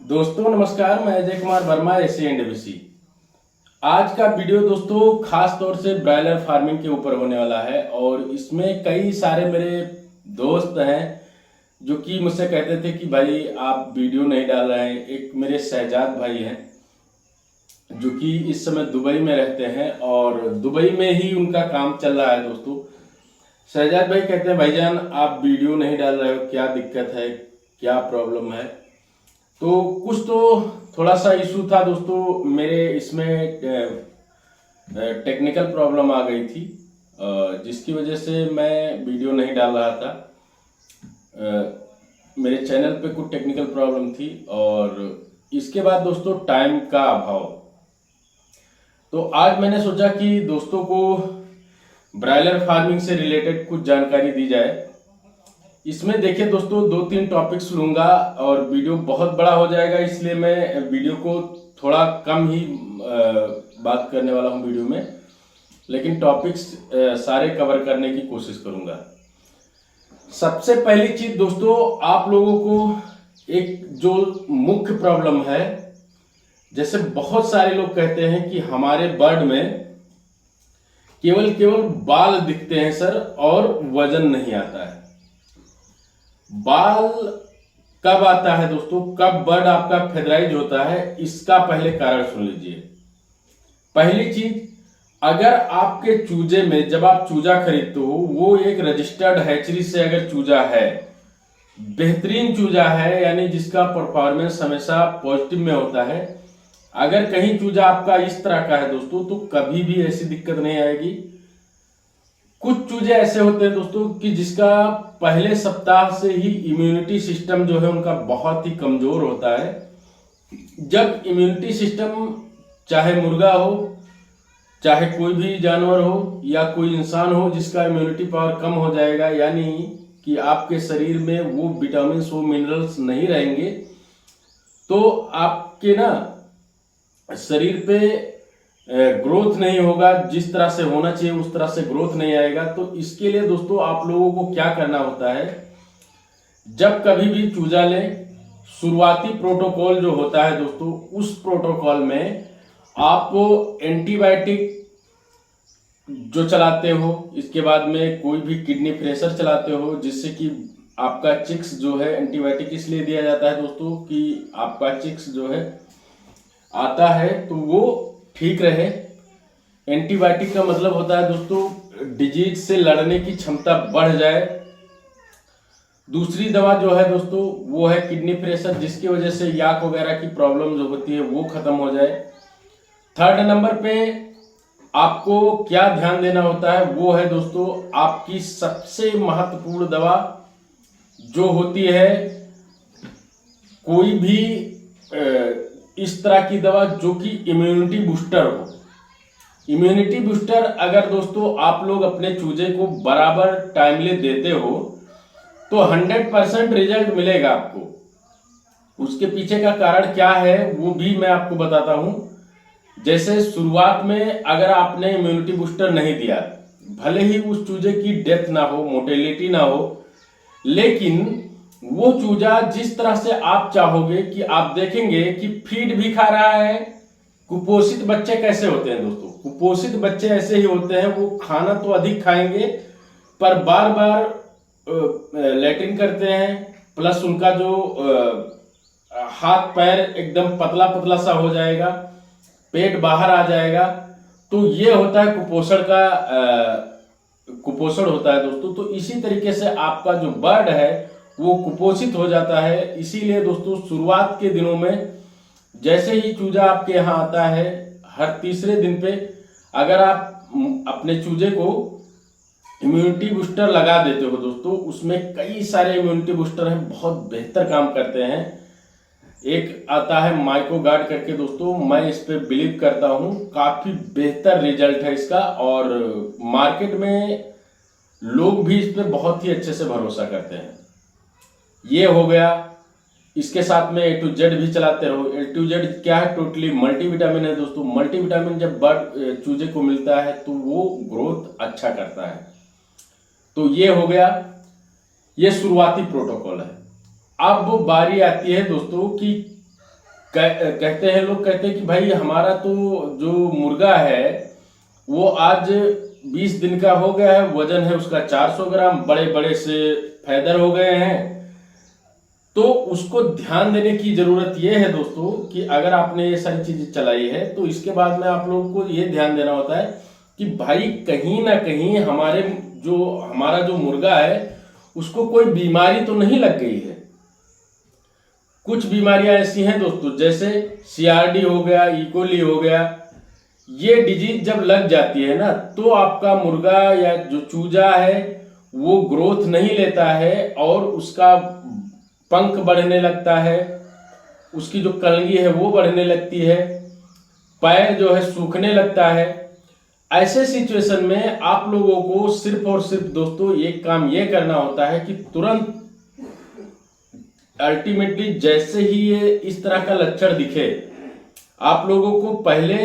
दोस्तों नमस्कार, मैं अजय कुमार वर्मा, एसएनडीबीसी। आज का वीडियो दोस्तों खास तौर से ब्रॉयलर फार्मिंग के ऊपर होने वाला है और इसमें कई सारे मेरे दोस्त हैं जो कि मुझसे कहते थे कि भाई आप वीडियो नहीं डाल रहे हैं। एक मेरे शहजाद भाई हैं जो कि इस समय दुबई में रहते हैं और दुबई में ही उनका काम चल रहा है। दोस्तों शहजाद भाई कहते हैं भाईजान आप वीडियो नहीं डाल रहे हो, क्या दिक्कत है, क्या प्रॉब्लम है। तो कुछ तो थोड़ा सा इशू था दोस्तों, मेरे इसमें टेक्निकल प्रॉब्लम आ गई थी जिसकी वजह से मैं वीडियो नहीं डाल रहा था। मेरे चैनल पे कुछ टेक्निकल प्रॉब्लम थी और इसके बाद दोस्तों टाइम का अभाव। तो आज मैंने सोचा कि दोस्तों को ब्रॉयलर फार्मिंग से रिलेटेड कुछ जानकारी दी जाए। इसमें देखिए दोस्तों 2-3 टॉपिक्स लूंगा और वीडियो बहुत बड़ा हो जाएगा, इसलिए मैं वीडियो को थोड़ा कम ही बात करने वाला हूं वीडियो में, लेकिन टॉपिक्स सारे कवर करने की कोशिश करूंगा। सबसे पहली चीज दोस्तों, आप लोगों को एक जो मुख्य प्रॉब्लम है, जैसे बहुत सारे लोग कहते हैं कि हमारे बर्ड में केवल बाल दिखते हैं सर और वजन नहीं आता है। बाल कब आता है दोस्तों, कब बर्ड आपका फेदराइज होता है, इसका पहले कारण सुन लीजिए। पहली चीज, अगर आपके चूजे में जब आप चूजा खरीदते हो वो एक रजिस्टर्ड हैचरी से अगर चूजा है, बेहतरीन चूजा है, यानी जिसका परफॉर्मेंस हमेशा पॉजिटिव में होता है, अगर कहीं चूजा आपका इस तरह का है दोस्तों तो कभी भी ऐसी दिक्कत नहीं आएगी। कुछ चूजे ऐसे होते हैं दोस्तों कि जिसका पहले सप्ताह से ही इम्यूनिटी सिस्टम जो है उनका बहुत ही कमजोर होता है। जब इम्यूनिटी सिस्टम, चाहे मुर्गा हो, चाहे कोई भी जानवर हो या कोई इंसान हो, जिसका इम्यूनिटी पावर कम हो जाएगा, यानी कि आपके शरीर में वो विटामिन वो मिनरल्स नहीं रहेंगे, तो आपके ना शरीर पे ग्रोथ नहीं होगा, जिस तरह से होना चाहिए उस तरह से ग्रोथ नहीं आएगा। तो इसके लिए दोस्तों आप लोगों को क्या करना होता है, जब कभी भी चूजा ले, शुरुआती प्रोटोकॉल जो होता है दोस्तों, उस प्रोटोकॉल में आप एंटीबायोटिक जो चलाते हो, इसके बाद में कोई भी किडनी प्रेशर चलाते हो, जिससे कि आपका चिक्स जो है, एंटीबायोटिक इसलिए दिया जाता है दोस्तों कि आपका चिक्स जो है आता है तो वो ठीक रहे। एंटीबायोटिक का मतलब होता है दोस्तों डिजीज से लड़ने की क्षमता बढ़ जाए। दूसरी दवा जो है दोस्तों वो है किडनी प्रेशर, जिसकी वजह से याक वगैरह की प्रॉब्लम जो होती है वो खत्म हो जाए। थर्ड नंबर पे आपको क्या ध्यान देना होता है वो है दोस्तों आपकी सबसे महत्वपूर्ण दवा जो होती है, कोई भी इस तरह की दवा जो कि इम्यूनिटी बूस्टर हो। इम्यूनिटी बूस्टर अगर दोस्तों आप लोग अपने चूजे को बराबर टाइमली देते हो तो 100% रिजल्ट मिलेगा आपको। उसके पीछे का कारण क्या है वो भी मैं आपको बताता हूं। जैसे शुरुआत में अगर आपने इम्यूनिटी बूस्टर नहीं दिया, भले ही उस चूजे की डेथ ना हो, मोर्टेलिटी ना हो, लेकिन वो चूजा जिस तरह से आप चाहोगे, कि आप देखेंगे कि फीड भी खा रहा है। कुपोषित बच्चे कैसे होते हैं दोस्तों, कुपोषित बच्चे ऐसे ही होते हैं, वो खाना तो अधिक खाएंगे पर बार बार लैट्रिन करते हैं, प्लस उनका जो हाथ पैर एकदम पतला पतला सा हो जाएगा, पेट बाहर आ जाएगा। तो ये होता है कुपोषण का कुपोषण होता है दोस्तों। तो इसी तरीके से आपका जो बर्ड है वो कुपोषित हो जाता है। इसीलिए दोस्तों शुरुआत के दिनों में जैसे ही चूजा आपके यहाँ आता है, हर तीसरे दिन पे अगर आप अपने चूजे को इम्यूनिटी बूस्टर लगा देते हो दोस्तों, उसमें कई सारे इम्यूनिटी बूस्टर हैं, बहुत बेहतर काम करते हैं। एक आता है माइक्रो गार्ड करके दोस्तों, मैं इस पे बिलीव करता हूँ, काफी बेहतर रिजल्ट है इसका और मार्केट में लोग भी इस पे बहुत ही अच्छे से भरोसा करते हैं। ये हो गया। इसके साथ में A to Z भी चलाते रहो। A to Z क्या है, टोटली मल्टीविटामिन है दोस्तों। मल्टीविटामिन जब बर्ड चूजे को मिलता है तो वो ग्रोथ अच्छा करता है। तो ये हो गया, ये शुरुआती प्रोटोकॉल है। अब बारी आती है दोस्तों कि कहते हैं लोग, कहते हैं कि भाई हमारा तो जो मुर्गा है वो आज 20 दिन का हो गया है, वजन है उसका 400 ग्राम, बड़े बड़े से फैदर हो गए हैं। तो उसको ध्यान देने की जरूरत यह है दोस्तों कि अगर आपने ये सारी चीजें चलाई है तो इसके बाद में आप लोगों को ये ध्यान देना होता है कि भाई कहीं ना कहीं हमारा जो मुर्गा है उसको कोई बीमारी तो नहीं लग गई है। कुछ बीमारियां ऐसी हैं दोस्तों, जैसे CRD हो गया, इकोली हो गया, ये डिजीज जब लग जाती है ना तो आपका मुर्गा या जो चूजा है वो ग्रोथ नहीं लेता है और उसका पंख बढ़ने लगता है, उसकी जो कलगी है वो बढ़ने लगती है, पैर जो है सूखने लगता है। ऐसे सिचुएशन में आप लोगों को सिर्फ और सिर्फ दोस्तों एक काम ये करना होता है कि तुरंत अल्टीमेटली जैसे ही ये इस तरह का लक्षण दिखे, आप लोगों को पहले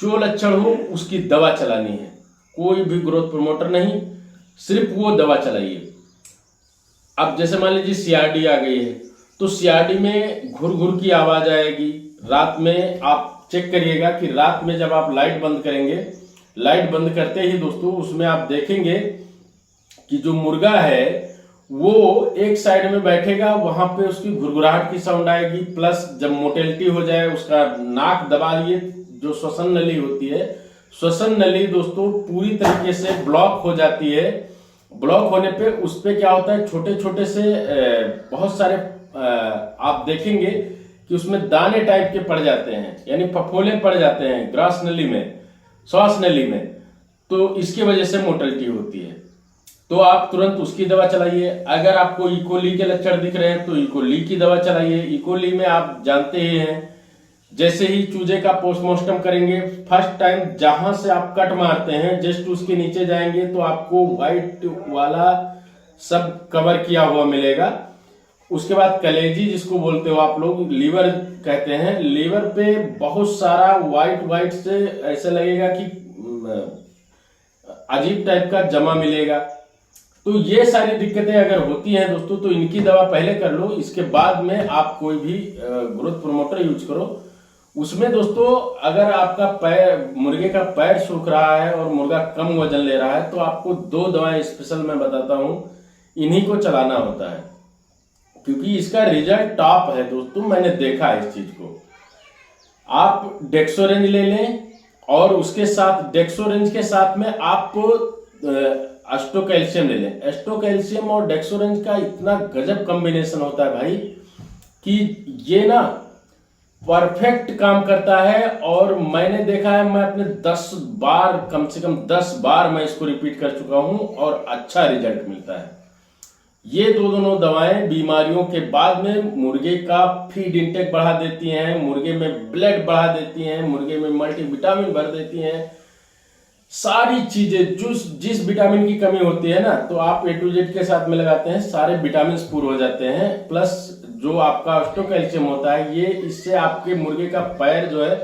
जो लक्षण हो उसकी दवा चलानी है। कोई भी ग्रोथ प्रमोटर नहीं, सिर्फ वो दवा चलाइए। अब जैसे मान लीजिए CRD आ गई है तो CRD में घुर घुर की आवाज आएगी। रात में आप चेक करिएगा कि रात में जब आप लाइट बंद करेंगे, लाइट बंद करते ही दोस्तों उसमें आप देखेंगे कि जो मुर्गा है वो एक साइड में बैठेगा, वहां पे उसकी घुरघुराहट की साउंड आएगी, प्लस जब मोटेलिटी हो जाए उसका नाक दबा लिए, जो श्वसन नली होती है, श्वसन नली दोस्तों पूरी तरीके से ब्लॉक हो जाती है। ब्लॉक होने पे उस पे क्या होता है, छोटे छोटे से बहुत सारे आप देखेंगे कि उसमें दाने टाइप के पड़ जाते हैं, यानी फफोले पड़ जाते हैं ग्रास नली में, श्वास नली में। तो इसकी वजह से मोटेलिटी होती है। तो आप तुरंत उसकी दवा चलाइए। अगर आपको इकोली के लक्षण दिख रहे हैं तो इकोली की दवा चलाइए। इकोली में आप जानते ही हैं, जैसे ही चूजे का पोस्टमार्टम करेंगे, फर्स्ट टाइम जहां से आप कट मारते हैं जस्ट उसके नीचे जाएंगे तो आपको व्हाइट वाला सब कवर किया हुआ मिलेगा। उसके बाद कलेजी जिसको बोलते हो आप लोग, लीवर कहते हैं, लीवर पे बहुत सारा व्हाइट से ऐसे लगेगा कि अजीब टाइप का जमा मिलेगा। तो ये सारी दिक्कतें अगर होती हैं दोस्तों तो इनकी दवा पहले कर लो, इसके बाद में आप कोई भी ग्रोथ प्रमोटर यूज करो। उसमें दोस्तों अगर आपका मुर्गे का पैर सूख रहा है और मुर्गा कम वजन ले रहा है तो आपको 2 दवाएं स्पेशल मैं बताता हूं, इन्हीं को चलाना होता है, क्योंकि इसका रिजल्ट टॉप है दोस्तों। मैंने देखा है इस चीज को। आप डेक्सोरेंज ले लें और उसके साथ डेक्सोरेंज के साथ में आप एस्टोकैल्शियम ले लें। एस्टोकैल्शियम और डेक्सोरेंज का इतना गजब कॉम्बिनेशन होता है भाई कि ये ना परफेक्ट काम करता है। और मैंने देखा है, मैं अपने 10 बार, कम से कम 10 बार मैं इसको रिपीट कर चुका हूं और अच्छा रिजल्ट मिलता है। ये दोनों दवाएं बीमारियों के बाद में मुर्गे का फीड इंटेक बढ़ा देती हैं, मुर्गे में ब्लड बढ़ा देती हैं, मुर्गे में मल्टीविटामिन भर देती हैं, सारी चीजें जिस विटामिन की कमी होती है ना तो आप A to Z के साथ में लगाते हैं, सारे विटामिन पूरे हो जाते हैं। प्लस जो आपका ऑस्टोकैल्शियम होता है, ये इससे आपके मुर्गे का पैर जो है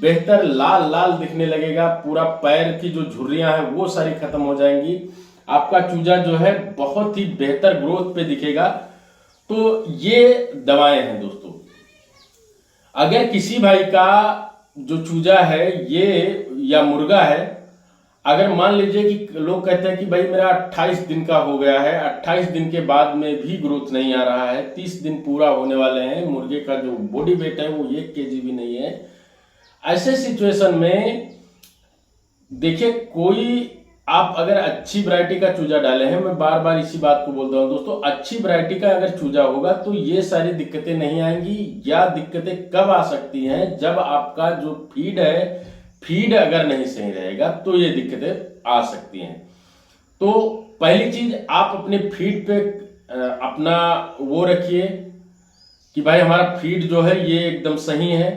बेहतर लाल लाल दिखने लगेगा। पूरा पैर की जो झुर्रियां हैं वो सारी खत्म हो जाएंगी। आपका चूजा जो है बहुत ही बेहतर ग्रोथ पे दिखेगा। तो ये दवाएं हैं दोस्तों। अगर किसी भाई का जो चूजा है ये या मुर्गा है, अगर मान लीजिए कि लोग कहते हैं कि भाई मेरा 28 दिन का हो गया है, 28 दिन के बाद में भी ग्रोथ नहीं आ रहा है, 30 दिन पूरा होने वाले हैं, मुर्गे का जो बॉडी वेट है वो 1 kg भी नहीं है, ऐसे सिचुएशन में देखिए, कोई आप अगर अच्छी वैरायटी का चूजा डाले हैं, मैं बार बार इसी बात को बोलता हूं दोस्तों, अच्छी वैरायटी का अगर चूजा होगा तो ये सारी दिक्कतें नहीं आएंगी। या दिक्कतें कब आ सकती हैं, जब आपका जो फीड है, फीड अगर नहीं सही रहेगा तो ये दिक्कतें आ सकती हैं। तो पहली चीज आप अपने फीड पे अपना वो रखिए कि भाई हमारा फीड जो है ये एकदम सही है।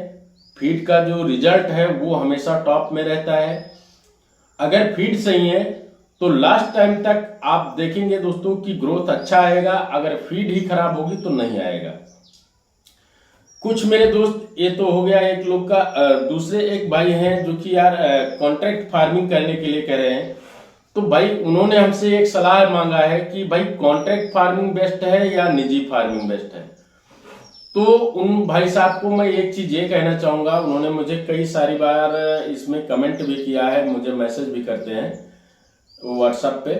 फीड का जो रिजल्ट है वो हमेशा टॉप में रहता है। अगर फीड सही है तो लास्ट टाइम तक आप देखेंगे दोस्तों कि ग्रोथ अच्छा आएगा। अगर फीड ही खराब होगी तो नहीं आएगा। कुछ मेरे दोस्त, ये तो हो गया एक लोग का। दूसरे एक भाई हैं जो कि यार कॉन्ट्रैक्ट फार्मिंग करने के लिए कह रहे हैं, तो भाई उन्होंने हमसे एक सलाह मांगा है कि भाई कॉन्ट्रैक्ट फार्मिंग बेस्ट है या निजी फार्मिंग बेस्ट है। तो उन भाई साहब को मैं एक चीज़ ये कहना चाहूँगा, उन्होंने मुझे कई सारी बार इसमें कमेंट भी किया है, मुझे मैसेज भी करते हैं व्हाट्सएप पे।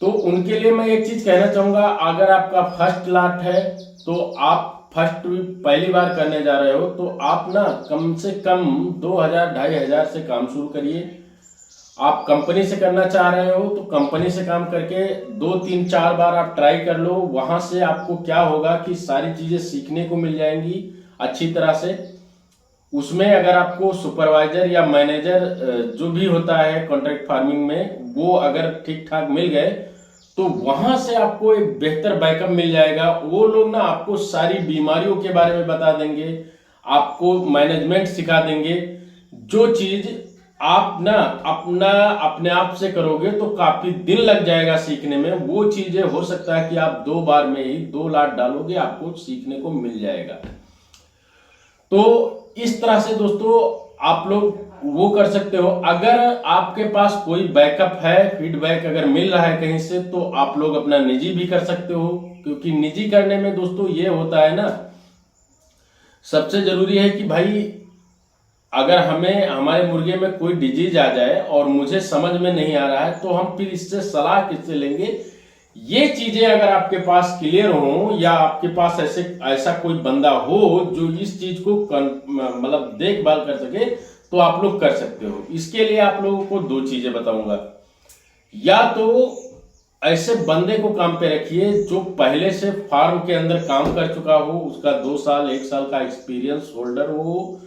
तो उनके लिए मैं एक चीज़ कहना चाहूँगा, अगर आपका फर्स्ट लॉट है तो आप फर्स्ट पहली बार करने जा रहे हो तो आप ना कम से कम 2000-2500 से काम शुरू करिए। आप कंपनी से करना चाह रहे हो तो कंपनी से काम करके 2-3-4 बार आप ट्राई कर लो। वहां से आपको क्या होगा कि सारी चीजें सीखने को मिल जाएंगी अच्छी तरह से। उसमें अगर आपको सुपरवाइजर या मैनेजर जो भी होता है कॉन्ट्रैक्ट फार्मिंग में, वो अगर ठीक ठाक मिल गए तो वहां से आपको एक बेहतर बैकअप मिल जाएगा। वो लोग ना आपको सारी बीमारियों के बारे में बता देंगे, आपको मैनेजमेंट सिखा देंगे। जो चीज आप ना अपने आप से करोगे तो काफी दिन लग जाएगा सीखने में, वो चीजें हो सकता है कि आप 2 बार में ही 2 लाख डालोगे आपको सीखने को मिल जाएगा। तो इस तरह से दोस्तों आप लोग वो कर सकते हो। अगर आपके पास कोई बैकअप है, फीडबैक अगर मिल रहा है कहीं से, तो आप लोग अपना निजी भी कर सकते हो। क्योंकि निजी करने में दोस्तों ये होता है ना, सबसे जरूरी है कि भाई अगर हमें हमारे मुर्गे में कोई डिजीज आ जाए और मुझे समझ में नहीं आ रहा है तो हम फिर इससे सलाह किससे लेंगे। ये चीजें अगर आपके पास क्लियर हो या आपके पास ऐसा कोई बंदा हो जो इस चीज को मतलब देखभाल कर सके तो आप लोग कर सकते हो। इसके लिए आप लोगों को 2 चीजें बताऊंगा। या तो ऐसे बंदे को काम पे रखिए जो पहले से फार्म के अंदर काम कर चुका हो, उसका 2 साल 1 साल का एक्सपीरियंस होल्डर हो,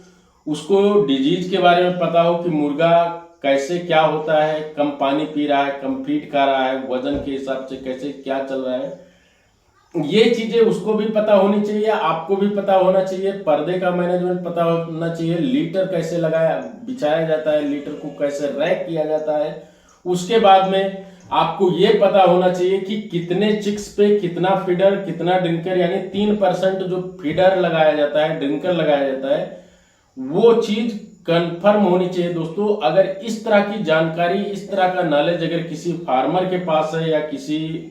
उसको डिजीज के बारे में पता हो कि मुर्गा कैसे क्या होता है, कम पानी पी रहा है, कम फीड खा रहा है, वजन के हिसाब से कैसे क्या चल रहा है, ये चीजें उसको भी पता होनी चाहिए, आपको भी पता होना चाहिए। पर्दे का मैनेजमेंट पता होना चाहिए, लीटर कैसे लगाया बिछाया जाता है, लीटर को कैसे रैक किया जाता है। उसके बाद में आपको ये पता होना चाहिए कि कितने चिक्स पे कितना फीडर कितना ड्रिंकर, यानी 3% जो फीडर लगाया जाता है, ड्रिंकर लगाया जाता है, वो चीज कंफर्म होनी चाहिए दोस्तों। अगर इस तरह की जानकारी, इस तरह का नॉलेज अगर किसी फार्मर के पास है या किसी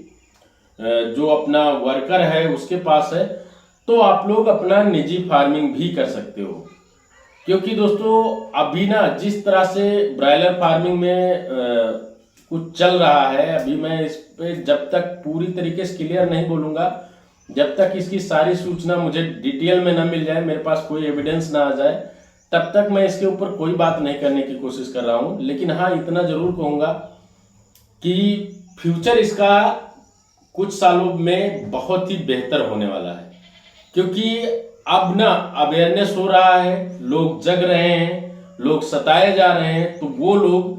जो अपना वर्कर है उसके पास है, तो आप लोग अपना निजी फार्मिंग भी कर सकते हो। क्योंकि दोस्तों अभी ना जिस तरह से ब्रायलर फार्मिंग में कुछ चल रहा है, अभी मैं इस पे जब तक पूरी तरीके से क्लियर नहीं बोलूंगा, जब तक इसकी सारी सूचना मुझे डिटेल में ना मिल जाए, मेरे पास कोई एविडेंस ना आ जाए, तब तक मैं इसके ऊपर कोई बात नहीं करने की कोशिश कर रहा हूं। लेकिन हाँ, इतना जरूर कहूंगा कि फ्यूचर इसका कुछ सालों में बहुत ही बेहतर होने वाला है। क्योंकि अब ना अवेयरनेस हो रहा है, लोग जग रहे हैं, लोग सताए जा रहे हैं। तो वो लोग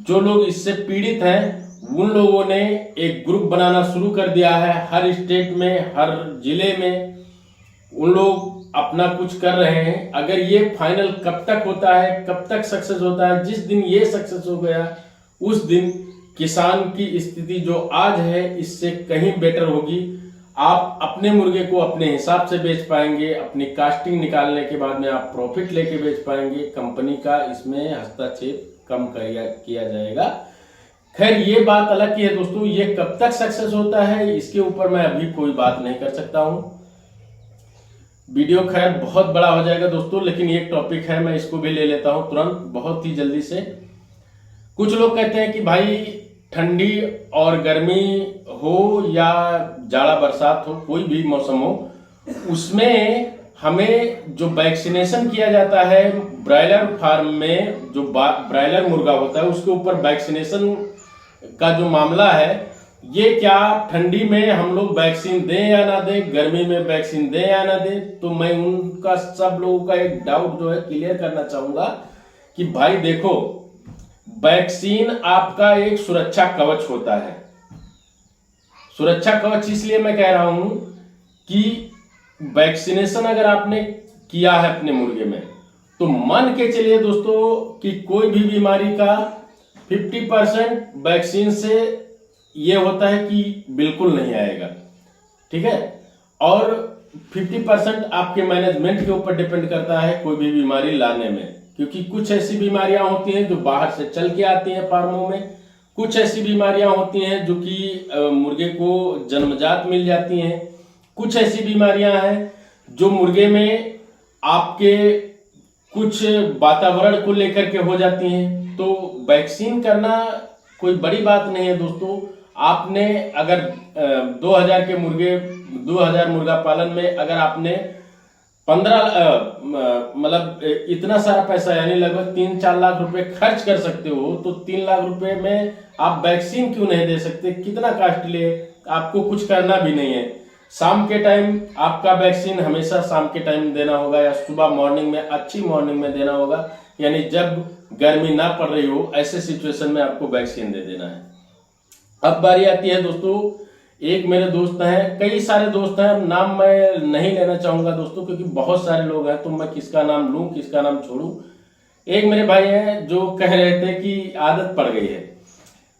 जो लोग इससे पीड़ित हैं, उन लोगों ने एक ग्रुप बनाना शुरू कर दिया है। हर स्टेट में, हर जिले में उन लोग अपना कुछ कर रहे हैं। अगर ये फाइनल कब तक होता है, कब तक सक्सेस होता है, जिस दिन ये सक्सेस हो गया उस दिन किसान की स्थिति जो आज है इससे कहीं बेटर होगी। आप अपने मुर्गे को अपने हिसाब से बेच पाएंगे, अपनी कास्टिंग निकालने के बाद में आप प्रॉफिट लेके बेच पाएंगे। कंपनी का इसमें हस्तक्षेप कम किया जाएगा। खैर ये बात अलग की है दोस्तों, ये कब तक सक्सेस होता है इसके ऊपर मैं अभी कोई बात नहीं कर सकता हूं। वीडियो खैर बहुत बड़ा हो जाएगा दोस्तों, लेकिन एक टॉपिक है, मैं इसको भी ले लेता हूं तुरंत बहुत ही जल्दी से। कुछ लोग कहते हैं कि भाई ठंडी और गर्मी हो या जाड़ा बरसात हो, कोई भी मौसम हो, उसमें हमें जो वैक्सीनेशन किया जाता है ब्रायलर फार्म में, जो ब्रायलर मुर्गा होता है उसके ऊपर वैक्सीनेशन का जो मामला है, ये क्या ठंडी में हम लोग वैक्सीन दें या ना दें, गर्मी में वैक्सीन दें या ना दें। तो मैं उनका सब लोगों का एक डाउट जो है क्लियर करना चाहूंगा कि भाई देखो, वैक्सीन आपका एक सुरक्षा कवच होता है। सुरक्षा कवच इसलिए मैं कह रहा हूं कि वैक्सीनेशन अगर आपने किया है अपने मुर्गे में, तो मान के चलिए दोस्तों कि कोई भी बीमारी का 50% वैक्सीन से ये होता है कि बिल्कुल नहीं आएगा, ठीक है। और 50% आपके मैनेजमेंट के ऊपर डिपेंड करता है कोई भी बीमारी लाने में। क्योंकि कुछ ऐसी बीमारियां होती हैं जो बाहर से चल के आती हैं फार्मों में, कुछ ऐसी बीमारियां होती हैं जो कि मुर्गे को जन्मजात मिल जाती हैं, कुछ ऐसी बीमारियां हैं जो मुर्गे में आपके कुछ वातावरण को लेकर के हो जाती हैं। तो वैक्सीन करना कोई बड़ी बात नहीं है दोस्तों। आपने अगर 2000 के मुर्गे 2000 मुर्गा पालन में अगर आपने 15 मतलब इतना सारा पैसा यानी लगभग 3-4 लाख रुपए खर्च कर सकते हो, तो 3 लाख रुपए में आप वैक्सीन क्यों नहीं दे सकते? कितना कॉस्टली है, आपको कुछ करना भी नहीं है। शाम के टाइम आपका वैक्सीन हमेशा शाम के टाइम देना होगा या सुबह मॉर्निंग में, अच्छी मॉर्निंग में देना होगा, यानी जब गर्मी ना पड़ रही हो ऐसे सिचुएशन में आपको वैक्सीन दे देना है। अब बारी आती है दोस्तों, एक मेरे दोस्त हैं, कई सारे दोस्त हैं, नाम मैं नहीं लेना चाहूंगा दोस्तों क्योंकि बहुत सारे लोग हैं, तो मैं किसका नाम लूं किसका नाम छोड़ूं। एक मेरे भाई हैं जो कह रहे थे कि आदत पड़ गई है।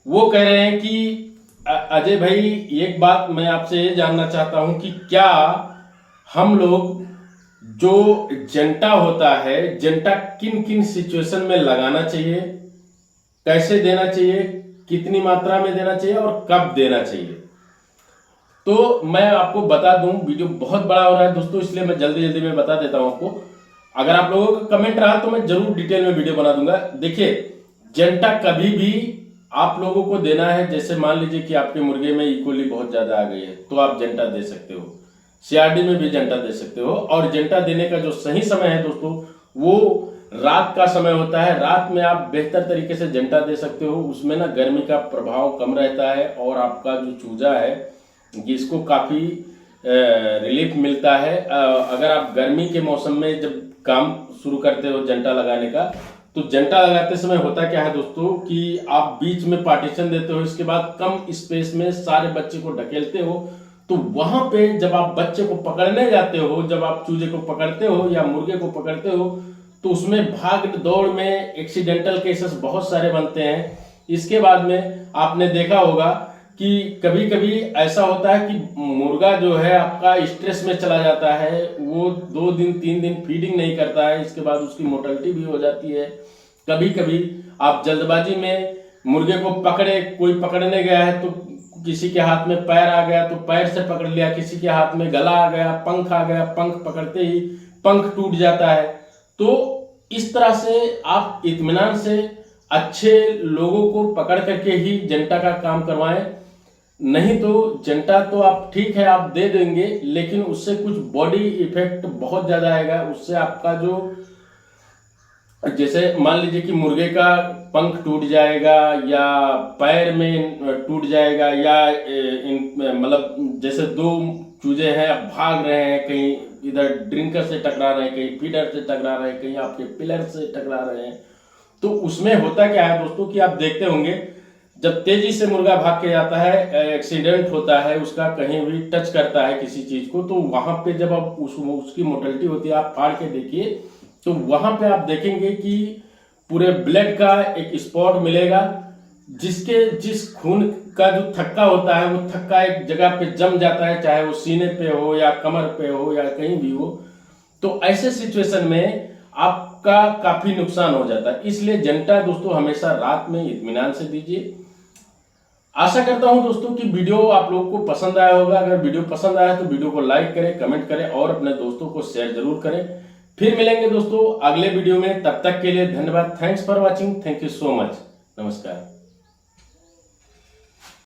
वो कह रहे हैं कि अजय भाई, एक बात मैं आपसे ये जानना चाहता हूं कि क्या हम लोग जो जंटा होता है, जंटा किन किन सिचुएशन में लगाना चाहिए, कैसे देना चाहिए, कितनी मात्रा में देना चाहिए और कब देना चाहिए? तो मैं आपको बता दूं, वीडियो बहुत बड़ा हो रहा है दोस्तों, इसलिए मैं जल्दी जल्दी में बता देता हूं आपको। अगर आप लोगों का कमेंट रहा तो मैं जरूर डिटेल में वीडियो बना दूंगा। देखिए, जंटा कभी भी आप लोगों को देना है, जैसे मान लीजिए कि आपके मुर्गे में इकोली बहुत ज्यादा आ गई है तो आप जंटा दे सकते हो, सीआरडी में भी जंटा दे सकते हो। और जंटा देने का जो सही समय है दोस्तों, वो रात का समय होता है। रात में आप बेहतर तरीके से जंटा दे सकते हो, उसमें ना गर्मी का प्रभाव कम रहता है और आपका जो चूजा है जिसको काफी रिलीफ मिलता है। अगर आप गर्मी के मौसम में जब काम शुरू करते हो जंटा लगाने का, तो जंटा लगाते समय होता क्या है दोस्तों कि आप बीच में पार्टीशन देते हो, इसके बाद कम स्पेस में सारे बच्चे को ढकेलते हो। तो वहां पे जब आप बच्चे को पकड़ने जाते हो, जब आप चूजे को पकड़ते हो या मुर्गे को पकड़ते हो, तो उसमें भाग दौड़ में एक्सीडेंटल केसेस बहुत सारे बनते हैं। इसके बाद में आपने देखा होगा कि कभी कभी ऐसा होता है कि मुर्गा जो है आपका स्ट्रेस में चला जाता है, वो 2 दिन 3 दिन फीडिंग नहीं करता है, इसके बाद उसकी मोर्टेलिटी भी हो जाती है। कभी कभी आप जल्दबाजी में मुर्गे को पकड़े, कोई पकड़ने गया है तो किसी के हाथ में पैर आ गया तो पैर से पकड़ लिया, किसी के हाथ में गला आ गया, पंख आ गया, पंख पकड़ते ही पंख टूट जाता है। तो इस तरह से आप इत्मीनान से अच्छे लोगों को पकड़ करके ही जंटा का काम करवाएं। नहीं तो जंटा तो आप ठीक है आप दे देंगे, लेकिन उससे कुछ बॉडी इफेक्ट बहुत ज्यादा आएगा। उससे आपका जो, जैसे मान लीजिए कि मुर्गे का पंख टूट जाएगा या पैर में टूट जाएगा, या मतलब जैसे 2 चूजे हैं, अब भाग रहे हैं, कहीं इधर ड्रिंकर से टकरा रहे हैं, कहीं फीडर से टकरा रहे हैं, कहीं आपके पिलर से टकरा रहे हैं। तो उसमें होता क्या है दोस्तों कि आप देखते होंगे जब तेजी से मुर्गा भाग के जाता है, एक्सीडेंट होता है, उसका कहीं भी टच करता है किसी चीज को, तो वहां पे जब आप उसकी मोर्टेलिटी होती है, आप फाड़ के देखिए तो वहां पे आप देखेंगे कि पूरे ब्लड का एक स्पॉट मिलेगा, जिस खून का जो थक्का होता है वो थक्का एक जगह पे जम जाता है, चाहे वो सीने पे हो या कमर पे हो या कहीं भी हो। तो ऐसे सिचुएशन में आपका काफी नुकसान हो जाता है। इसलिए जंटा दोस्तों हमेशा रात में इत्मीनान से दीजिए। आशा करता हूं दोस्तों कि वीडियो आप लोगों को पसंद आया होगा। अगर वीडियो पसंद आया तो वीडियो को लाइक करें, कमेंट करें और अपने दोस्तों को शेयर जरूर करें। फिर मिलेंगे दोस्तों अगले वीडियो में, तब तक के लिए धन्यवाद। Thanks for watching, thank you so much, नमस्कार।